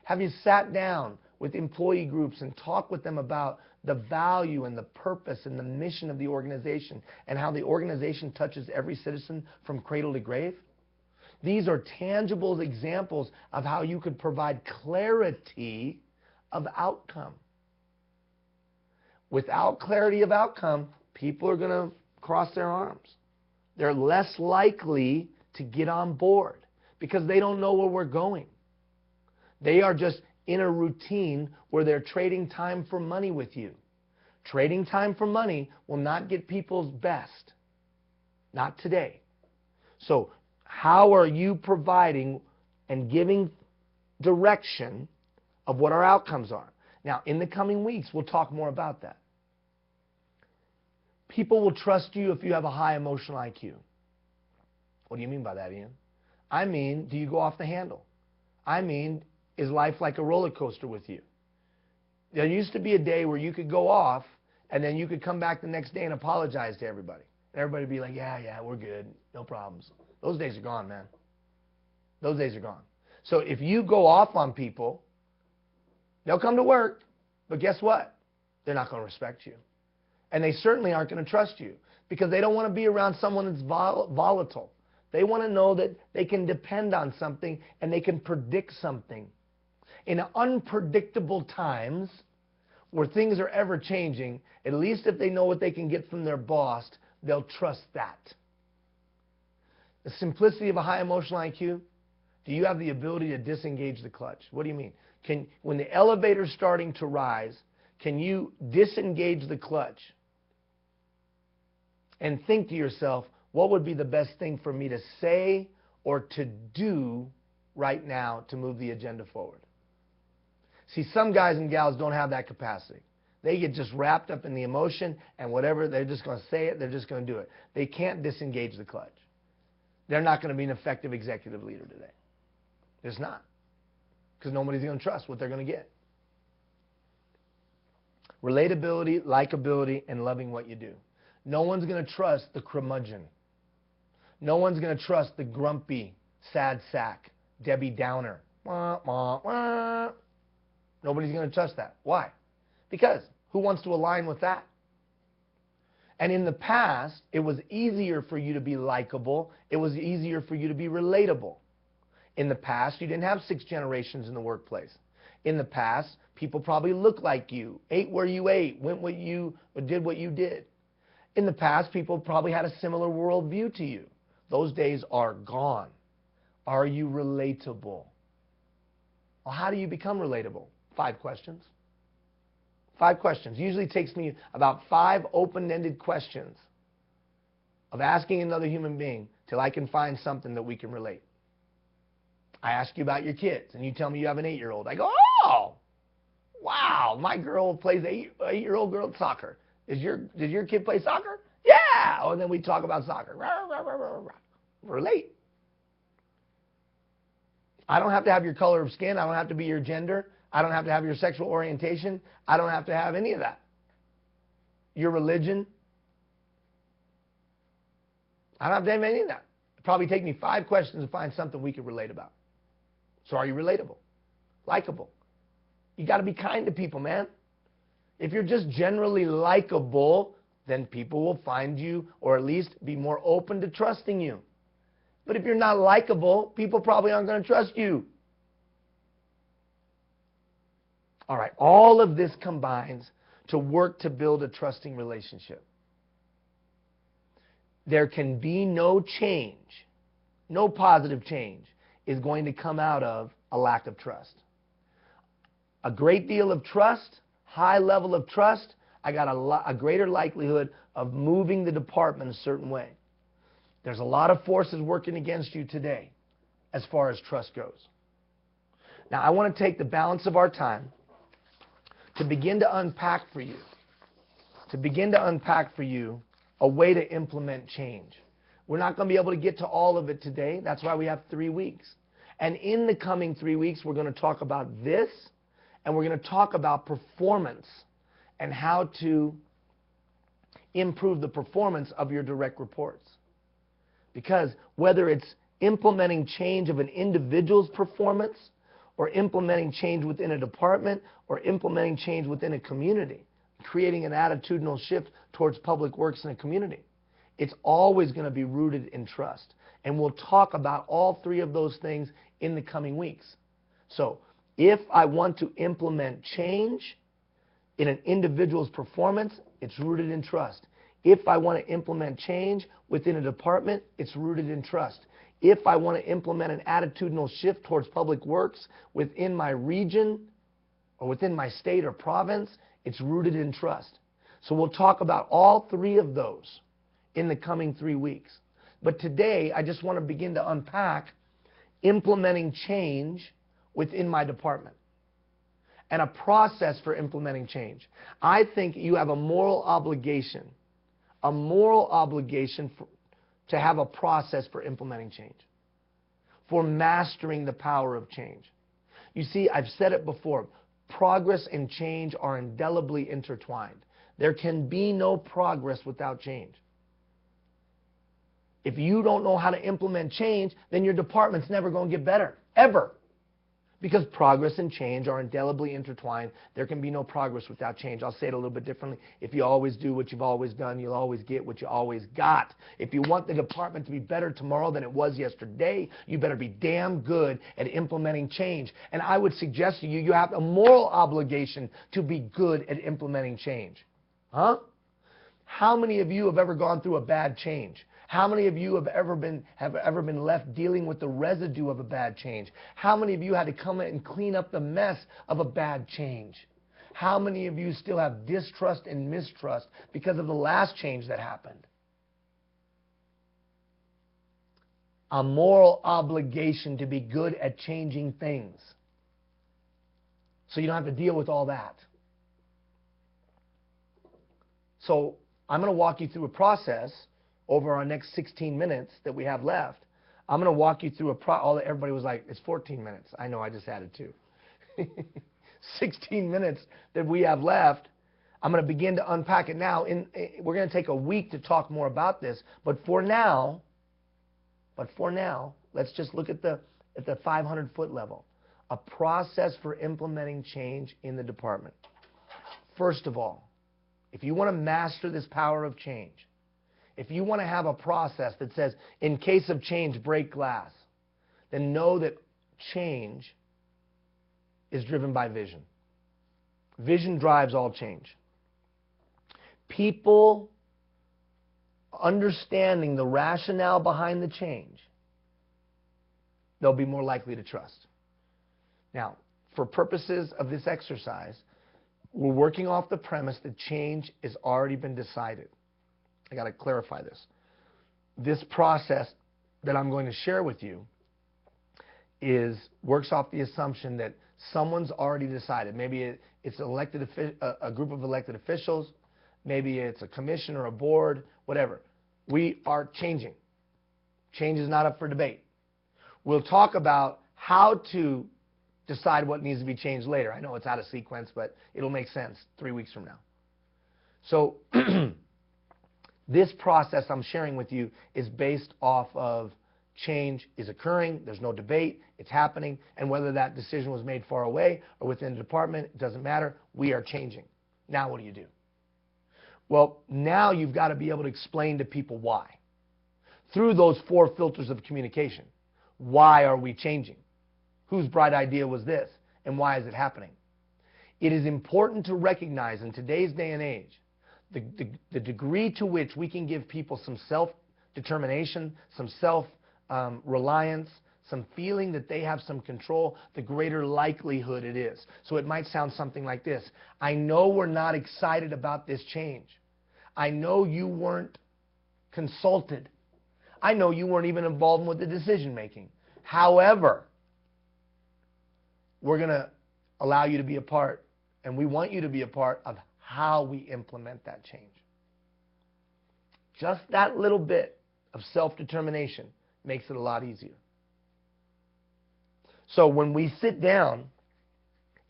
Speaker 1: Have you sat down with employee groups and talked with them about the value and the purpose and the mission of the organization and how the organization touches every citizen from cradle to grave? These are tangible examples of how you could provide clarity of outcome. Without clarity of outcome, people are going to cross their arms. They're less likely to get on board because they don't know where we're going. They are just in a routine where they're trading time for money with you. Trading time for money will not get people's best. Not today. So how are you providing and giving direction of what our outcomes are? Now, in the coming weeks, we'll talk more about that. People will trust you if you have a high emotional IQ. What do you mean by that, Ian? I mean, do you go off the handle? I mean, is life like a roller coaster with you? There used to be a day where you could go off and then you could come back the next day and apologize to everybody. And everybody would be like, yeah, we're good. No problems. Those days are gone, man. Those days are gone. So if you go off on people, they'll come to work, but guess what? They're not going to respect you. And they certainly aren't going to trust you because they don't want to be around someone that's volatile. They want to know that they can depend on something and they can predict something. In unpredictable times where things are ever changing, at least if they know what they can get from their boss, they'll trust that. The simplicity of a high emotional IQ, do you have the ability to disengage the clutch? What do you mean? When the elevator's starting to rise, can you disengage the clutch and think to yourself, what would be the best thing for me to say or to do right now to move the agenda forward? See, some guys and gals don't have that capacity. They get just wrapped up in the emotion and whatever, they're just going to say it, they're just going to do it. They can't disengage the clutch. They're not going to be an effective executive leader today. They're just not. Because nobody's going to trust what they're going to get. Relatability, likability, and loving what you do. No one's going to trust the curmudgeon. No one's going to trust the grumpy, sad sack, Debbie Downer. Wah, wah, wah. Nobody's going to trust that. Why? Because who wants to align with that? And in the past, it was easier for you to be likable. It was easier for you to be relatable. In the past, you didn't have 6 generations in the workplace. In the past, people probably looked like you, ate where you ate, went what you, or did what you did. In the past, people probably had a similar worldview to you. Those days are gone. Are you relatable? Well, how do you become relatable? 5 questions. 5 questions. Usually takes me about 5 open-ended questions of asking another human being till I can find something that we can relate. I ask you about your kids, and you tell me you have an 8-year-old. I go, oh, wow, my girl plays 8-year-old girl at soccer. Did your kid play soccer? Yeah. Oh, and then we talk about soccer. Relate. I don't have to have your color of skin. I don't have to be your gender. I don't have to have your sexual orientation. I don't have to have any of that. Your religion. I don't have to have any of that. It'd probably take me 5 questions to find something we could relate about. So are you relatable? Likable? You got to be kind to people, man. If you're just generally likable, then people will find you or at least be more open to trusting you. But if you're not likable, people probably aren't going to trust you. All right, all of this combines to work to build a trusting relationship. There can be no change, no positive change is going to come out of a lack of trust. A great deal of trust, high level of trust, I got a greater likelihood of moving the department a certain way. There's a lot of forces working against you today as far as trust goes. Now, I want to take the balance of our time to begin to unpack for you, a way to implement change. We're not going to be able to get to all of it today. That's why we have 3 weeks. And in the coming 3 weeks, we're going to talk about this, and we're going to talk about performance and how to improve the performance of your direct reports. Because whether it's implementing change of an individual's performance or implementing change within a department or implementing change within a community, creating an attitudinal shift towards public works in a community, it's always going to be rooted in trust. And we'll talk about all 3 of those things in the coming weeks. So if I want to implement change in an individual's performance, it's rooted in trust. If I want to implement change within a department, it's rooted in trust. If I want to implement an attitudinal shift towards public works within my region or within my state or province, it's rooted in trust. So we'll talk about all 3 of those in the coming 3 weeks. But today, I just want to begin to unpack implementing change within my department and a process for implementing change. I think you have a moral obligation to have a process for implementing change, for mastering the power of change. You see, I've said it before, Progress and change are indelibly intertwined. There can be no progress without change. If you don't know how to implement change, then your department's never going to get better, ever. Because progress and change are indelibly intertwined. There can be no progress without change. I'll say it a little bit differently. If you always do what you've always done, you'll always get what you always got. If you want the department to be better tomorrow than it was yesterday, you better be damn good at implementing change. And I would suggest to you, you have a moral obligation to be good at implementing change. Huh? How many of you have ever gone through a bad change? How many of you have ever been left dealing with the residue of a bad change? How many of you had to come in and clean up the mess of a bad change? How many of you still have distrust and mistrust because of the last change that happened? A moral obligation to be good at changing things, so you don't have to deal with all that. So I'm going to walk you through a process over our next 16 minutes that we have left. I'm going to walk you through everybody was like, it's 14 minutes. I know, I just added 2. 16 minutes that we have left. I'm going to begin to unpack it now. We're going to take a week to talk more about this. But for now, let's just look at the 500-foot level. A process for implementing change in the department. First of all, if you want to master this power of change, if you want to have a process that says, in case of change, break glass, then know that change is driven by vision. Vision drives all change. People understanding the rationale behind the change, they'll be more likely to trust. Now, for purposes of this exercise, we're working off the premise that change has already been decided. I got to clarify this. This process that I'm going to share with you works off the assumption that someone's already decided. Maybe it's a group of elected officials. Maybe it's a commission or a board, whatever. We are changing. Change is not up for debate. We'll talk about how to decide what needs to be changed later. I know it's out of sequence, but it'll make sense 3 weeks from now. So this process I'm sharing with you is based off of change is occurring, there's no debate, it's happening, and whether that decision was made far away or within the department, it doesn't matter, we are changing. Now what do you do? Well, now you've got to be able to explain to people why. Through those 4 filters of communication. Why are we changing? Whose bright idea was this? And why is it happening? It is important to recognize in today's day and age the degree to which we can give people some self-determination, some self-reliance, some feeling that they have some control, the greater likelihood it is. So it might sound something like this. I know we're not excited about this change. I know you weren't consulted. I know you weren't even involved with the decision making. However, we're going to allow you to be a part, and we want you to be a part of how we implement that change. Just that little bit of self-determination makes it a lot easier. So when we sit down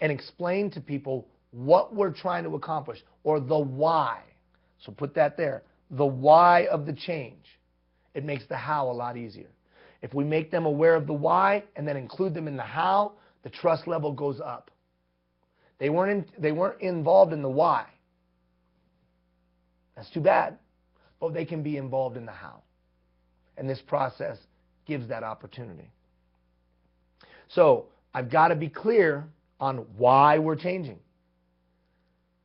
Speaker 1: and explain to people what we're trying to accomplish, or the why, so put that there, the why of the change, it makes the how a lot easier. If we make them aware of the why and then include them in the how, the trust level goes up. They weren't involved in the why. That's too bad. But they can be involved in the how. And this process gives that opportunity. So I've got to be clear on why we're changing.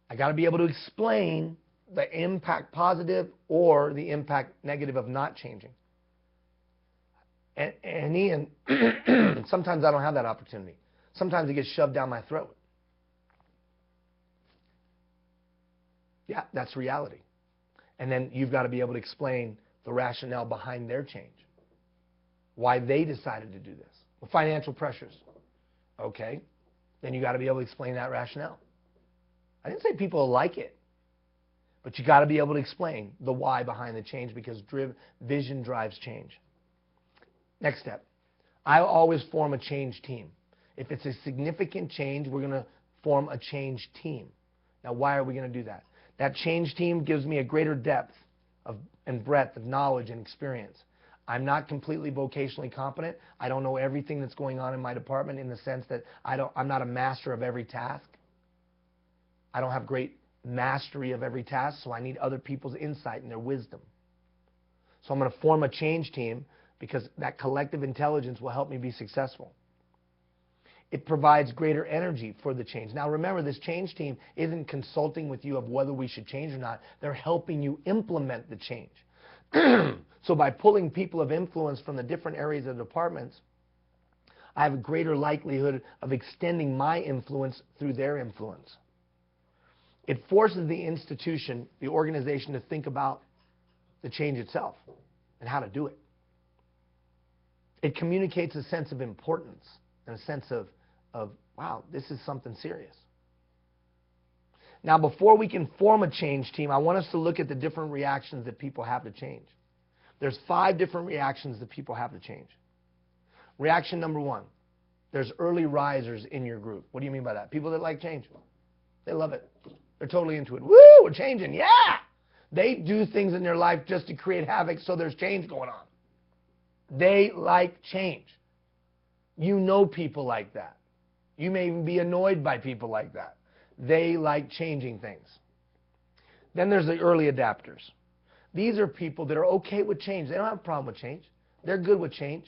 Speaker 1: I got to be able to explain the impact positive or the impact negative of not changing. And Ian, sometimes I don't have that opportunity. Sometimes it gets shoved down my throat. Yeah, that's reality. And then you've got to be able to explain the rationale behind their change. Why they decided to do this. Well, financial pressures. Okay. Then you got to be able to explain that rationale. I didn't say people like it. But you got to be able to explain the why behind the change, because vision drives change. Next step. I always form a change team. If it's a significant change, we're going to form a change team. Now, why are we going to do that? That change team gives me a greater depth and breadth of knowledge and experience. I'm not completely vocationally competent. I don't know everything that's going on in my department in the sense that I'm not a master of every task. I don't have great mastery of every task, so I need other people's insight and their wisdom. So I'm going to form a change team because that collective intelligence will help me be successful. It provides greater energy for the change. Now remember, this change team isn't consulting with you of whether we should change or not. They're helping you implement the change. So by pulling people of influence from the different areas of the departments, I have a greater likelihood of extending my influence through their influence. It forces the institution, the organization, to think about the change itself and how to do it. It communicates a sense of importance and a sense of wow, this is something serious. Now, before we can form a change team, I want us to look at the different reactions that people have to change. There's 5 different reactions that people have to change. Reaction number 1, there's early risers in your group. What do you mean by that? People that like change. They love it. They're totally into it. Woo, we're changing, yeah! They do things in their life just to create havoc so there's change going on. They like change. You know people like that. You may even be annoyed by people like that. They like changing things. Then there's the early adapters. These are people that are okay with change. They don't have a problem with change. They're good with change,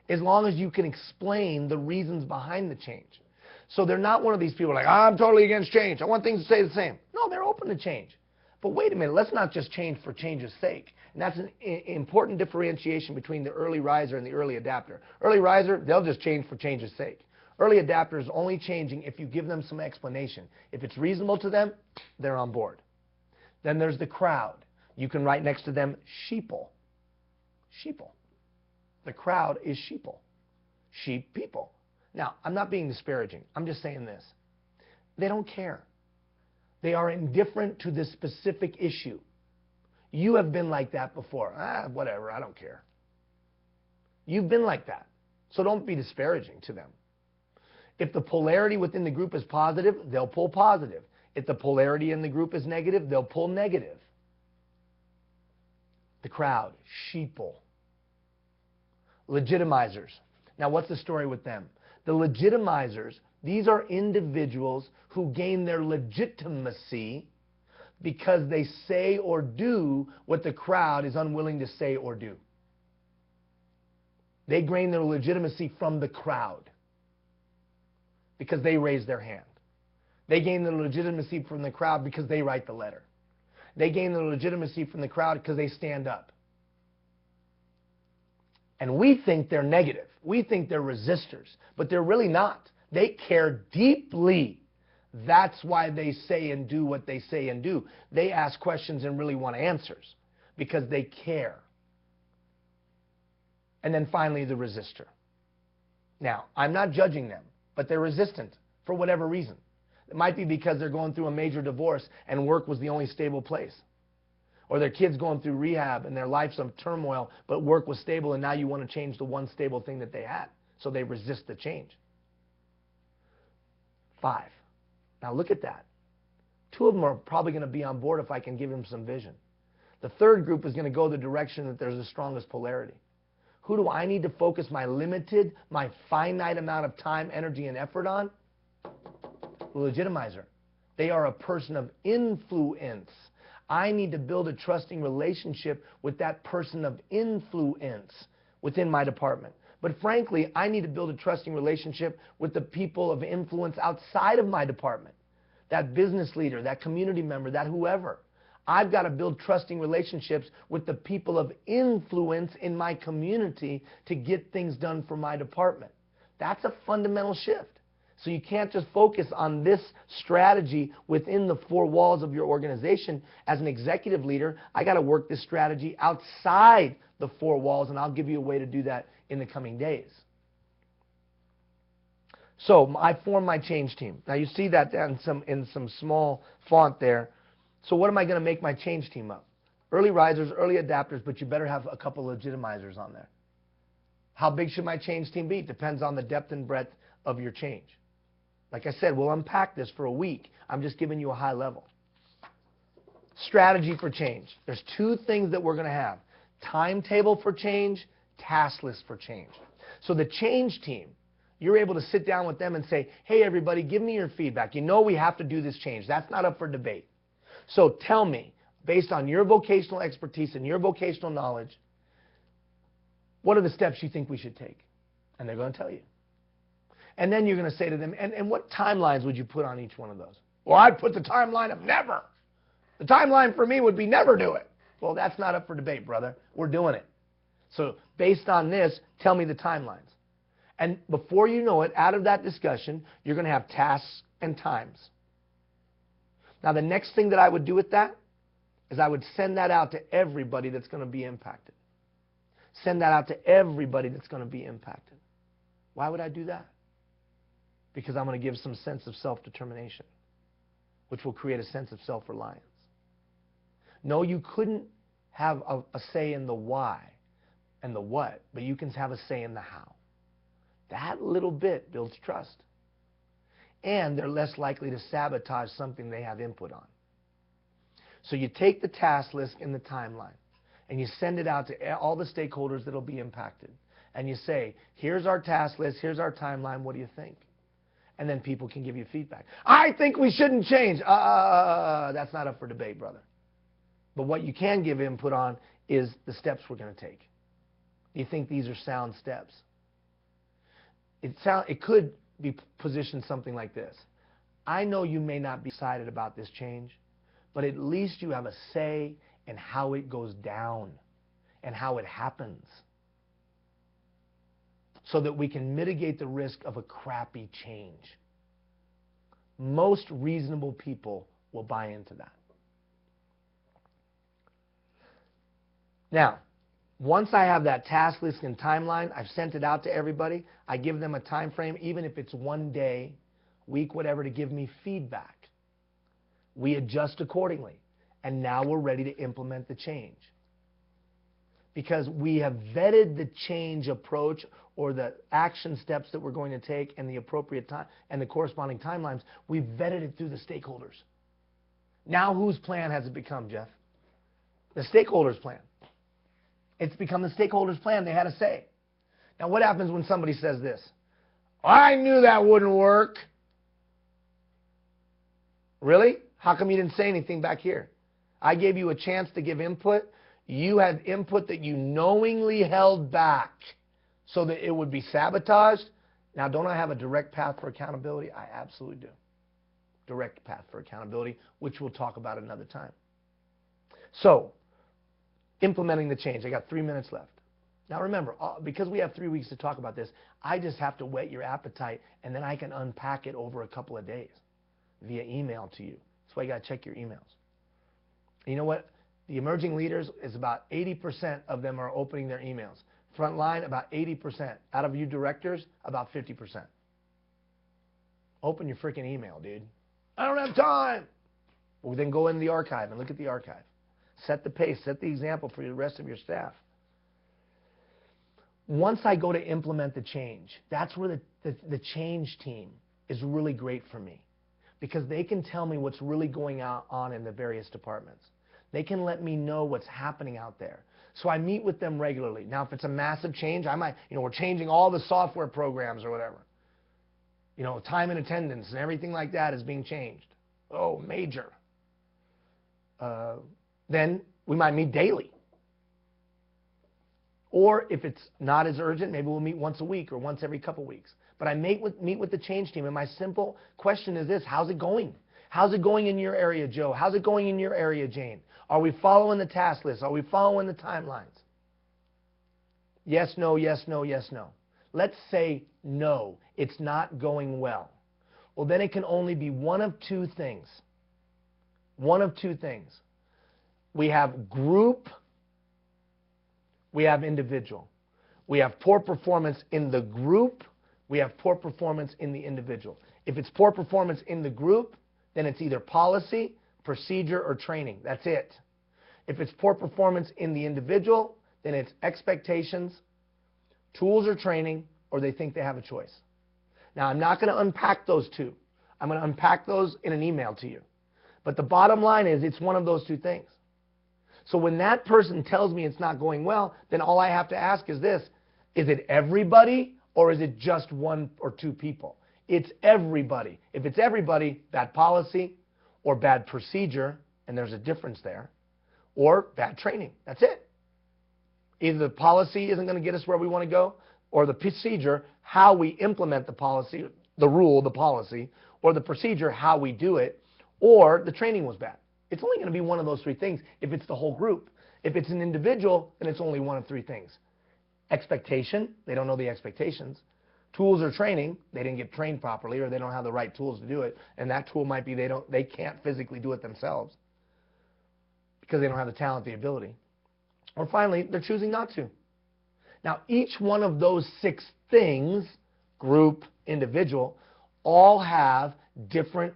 Speaker 1: as long as you can explain the reasons behind the change. So they're not one of these people like, I'm totally against change. I want things to stay the same. No, they're open to change. But wait a minute, let's not just change for change's sake. And that's an important differentiation between the early riser and the early adapter. Early riser, they'll just change for change's sake. Early adapter is only changing if you give them some explanation. If it's reasonable to them, they're on board. Then there's the crowd. You can write next to them sheeple. Sheeple. The crowd is sheeple. Sheep people. Now, I'm not being disparaging. I'm just saying this. They don't care. They are indifferent to this specific issue. You have been like that before. Whatever, I don't care. You've been like that. So don't be disparaging to them. If the polarity within the group is positive, they'll pull positive. If the polarity in the group is negative, they'll pull negative. The crowd, sheeple. Legitimizers. Now, what's the story with them? The legitimizers, these are individuals who gain their legitimacy because they say or do what the crowd is unwilling to say or do. They gain their legitimacy from the crowd because they raise their hand. They gain their legitimacy from the crowd because they write the letter. They gain their legitimacy from the crowd because they stand up. And we think they're negative. We think they're resistors, but they're really not. They care deeply. That's why they say and do what they say and do. They ask questions and really want answers because they care. And then finally, the resistor. Now, I'm not judging them, but they're resistant for whatever reason. It might be because they're going through a major divorce and work was the only stable place. Or their kid's going through rehab and their life's in turmoil, but work was stable and now you want to change the one stable thing that they had. So they resist the change. 5. Now look at that. 2 of them are probably going to be on board if I can give them some vision. The third group is going to go the direction that there's the strongest polarity. Who do I need to focus my limited, my finite amount of time, energy, and effort on? The legitimizer. They are a person of influence. I need to build a trusting relationship with that person of influence within my department. But frankly, I need to build a trusting relationship with the people of influence outside of my department. That business leader, that community member, that whoever. I've got to build trusting relationships with the people of influence in my community to get things done for my department. That's a fundamental shift. So you can't just focus on this strategy within the 4 walls of your organization. As an executive leader, I got to work this strategy outside the 4 walls, and I'll give you a way to do that in the coming days. So I formed my change team. Now you see that in some small font there. So what am I going to make my change team up? Early risers, early adapters, but you better have a couple of legitimizers on there. How big should my change team be? Depends on the depth and breadth of your change. Like I said, we'll unpack this for a week. I'm just giving you a high level. Strategy for change. There's two things that we're going to have. Timetable for change, task list for change. So the change team, you're able to sit down with them and say, hey, everybody, give me your feedback. You know we have to do this change. That's not up for debate. So tell me, based on your vocational expertise and your vocational knowledge, what are the steps you think we should take? And they're going to tell you. And then you're going to say to them, and what timelines would you put on each one of those? Well, I'd put the timeline of never. The timeline for me would be never do it. Well, that's not up for debate, brother. We're doing it. So based on this, tell me the timelines. And before you know it, out of that discussion, you're going to have tasks and times. Now, the next thing that I would do with that is I would send that out to everybody that's going to be impacted. Send that out to everybody that's going to be impacted. Why would I do that? Because I'm going to give some sense of self-determination, which will create a sense of self-reliance. No, you couldn't have a say in the why and the what, but you can have a say in the how. That little bit builds trust. And they're less likely to sabotage something they have input on. So you take the task list and the timeline, and you send it out to all the stakeholders that will be impacted. And you say, here's our task list, here's our timeline, what do you think? And then people can give you feedback. I think we shouldn't change. That's not up for debate, brother. But what you can give input on is the steps we're going to take. Do you think these are sound steps? It could be positioned something like this. I know you may not be excited about this change, but at least you have a say in how it goes down and how it happens, so that we can mitigate the risk of a crappy change. Most reasonable people will buy into that. Now, once I have that task list and timeline, I've sent it out to everybody. I give them a time frame, even if it's one day, week, whatever, to give me feedback. We adjust accordingly. And now we're ready to implement the change. Because we have vetted the change approach or the action steps that we're going to take and the appropriate time and the corresponding timelines. We've vetted it through the stakeholders. Now whose plan has it become, Jeff? The stakeholders' plan. It's become the stakeholders' plan. They had a say. Now what happens when somebody says this? I knew that wouldn't work. Really? How come you didn't say anything back here? I gave you a chance to give input. You had input that you knowingly held back so that it would be sabotaged. Now, don't I have a direct path for accountability? I absolutely do. Direct path for accountability, which we'll talk about another time. So, implementing the change. I got 3 minutes left. Now remember, because we have 3 weeks to talk about this, I just have to whet your appetite, and then I can unpack it over a couple of days via email to you. That's why you got to check your emails. You know what? The emerging leaders is about 80% of them are opening their emails. Frontline, about 80%. Out of you directors, about 50%. Open your freaking email, dude. I don't have time. Well, then go in the archive and look at the archive. Set the pace, set the example for the rest of your staff. Once I go to implement the change, that's where the change team is really great for me, because they can tell me what's really going on in the various departments. They can let me know what's happening out there. So I meet with them regularly. Now, if it's a massive change, I might, we're changing all the software programs or whatever. Time and attendance and everything like that is being changed. Oh, major. Then we might meet daily. Or if it's not as urgent, maybe we'll meet once a week or once every couple weeks. But I meet with the change team, and my simple question is this: how's it going? How's it going in your area, Joe? How's it going in your area, Jane? Are we following the task list? Are we following the timelines? Yes, no, yes, no, yes, no. Let's say no, it's not going well. Well, then it can only be one of two things. One of two things. We have group, we have individual. We have poor performance in the group, we have poor performance in the individual. If it's poor performance in the group, then it's either policy, procedure, or training. That's it. If it's poor performance in the individual, then it's expectations, tools or training, or they think they have a choice. Now, I'm not going to unpack those two. I'm going to unpack those in an email to you. But the bottom line is it's one of those two things. So when that person tells me it's not going well, then all I have to ask is this: is it everybody or is it just one or two people? It's everybody. If it's everybody, bad policy or bad procedure, and there's a difference there, or bad training. That's it. Either the policy isn't going to get us where we want to go, or the procedure, how we implement the policy, the rule, the policy, or the procedure, how we do it, or the training was bad. It's only going to be one of those three things if it's the whole group. If it's an individual, then it's only one of three things. Expectation, they don't know the expectations. Tools or training, they didn't get trained properly, or they don't have the right tools to do it, and that tool might be they can't physically do it themselves because they don't have the talent, the ability. Or finally, they're choosing not to. Now, each one of those 6 things, group, individual, all have different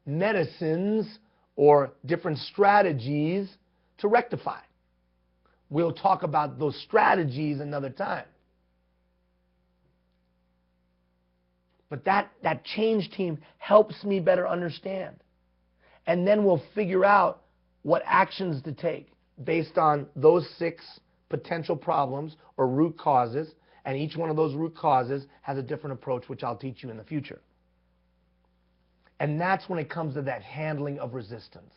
Speaker 1: medicines or different strategies to rectify. We'll talk about those strategies another time. But that change team helps me better understand. And then we'll figure out what actions to take based on those 6 potential problems or root causes. And each one of those root causes has a different approach, which I'll teach you in the future. And that's when it comes to that handling of resistance.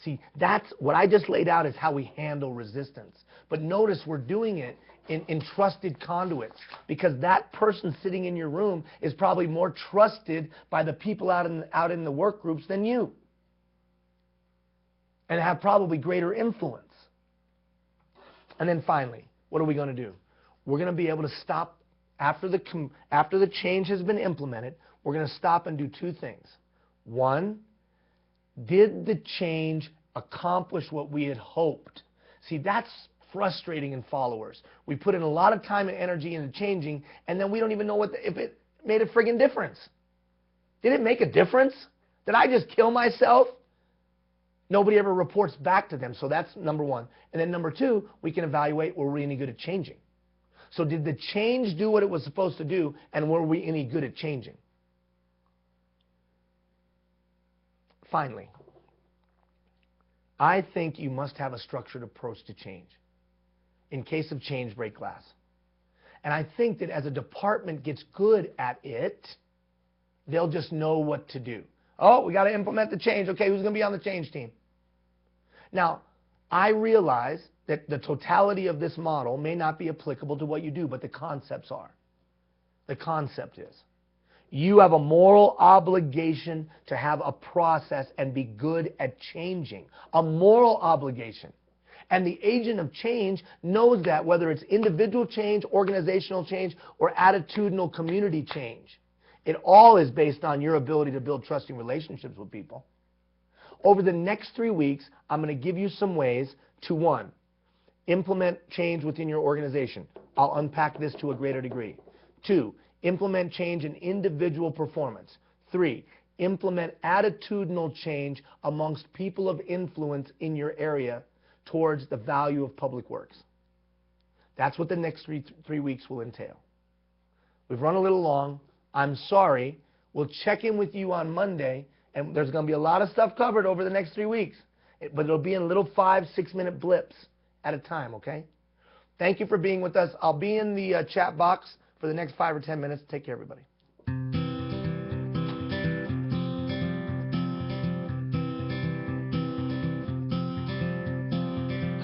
Speaker 1: See, that's what I just laid out is how we handle resistance. But notice we're doing it in trusted conduits, because that person sitting in your room is probably more trusted by the people out in the work groups than you, and have probably greater influence. And then finally, what are we going to do? We're going to be able to stop after the change has been implemented. We're going to stop and do 2 things. One, did the change accomplish what we had hoped? See, that's frustrating in followers. We put in a lot of time and energy into changing, and then we don't even know if it made a friggin' difference. Did it make a difference? Did I just kill myself? Nobody ever reports back to them, so that's number 1. And then number 2, we can evaluate, were we any good at changing? So did the change do what it was supposed to do, and were we any good at changing? Finally, I think you must have a structured approach to change. In case of change, break glass. And I think that as a department gets good at it, they'll just know what to do. Oh, we got to implement the change. Okay, who's going to be on the change team? Now, I realize that the totality of this model may not be applicable to what you do, but the concepts are. The concept is, you have a moral obligation to have a process and be good at changing. A moral obligation. And the agent of change knows that, whether it's individual change, organizational change, or attitudinal community change. It all is based on your ability to build trusting relationships with people. Over the next 3 weeks, I'm going to give you some ways to, 1, implement change within your organization. I'll unpack this to a greater degree. 2, implement change in individual performance. 3, implement attitudinal change amongst people of influence in your area towards the value of public works. That's what the next three weeks will entail. We've run a little long. I'm sorry. We'll check in with you on Monday, and there's going to be a lot of stuff covered over the next 3 weeks. But it'll be in little 5-6 minute blips at a time, okay? Thank you for being with us. I'll be in the chat box for the next 5 or 10 minutes. Take care, everybody.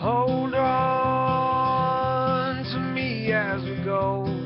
Speaker 2: Hold on to me as we go.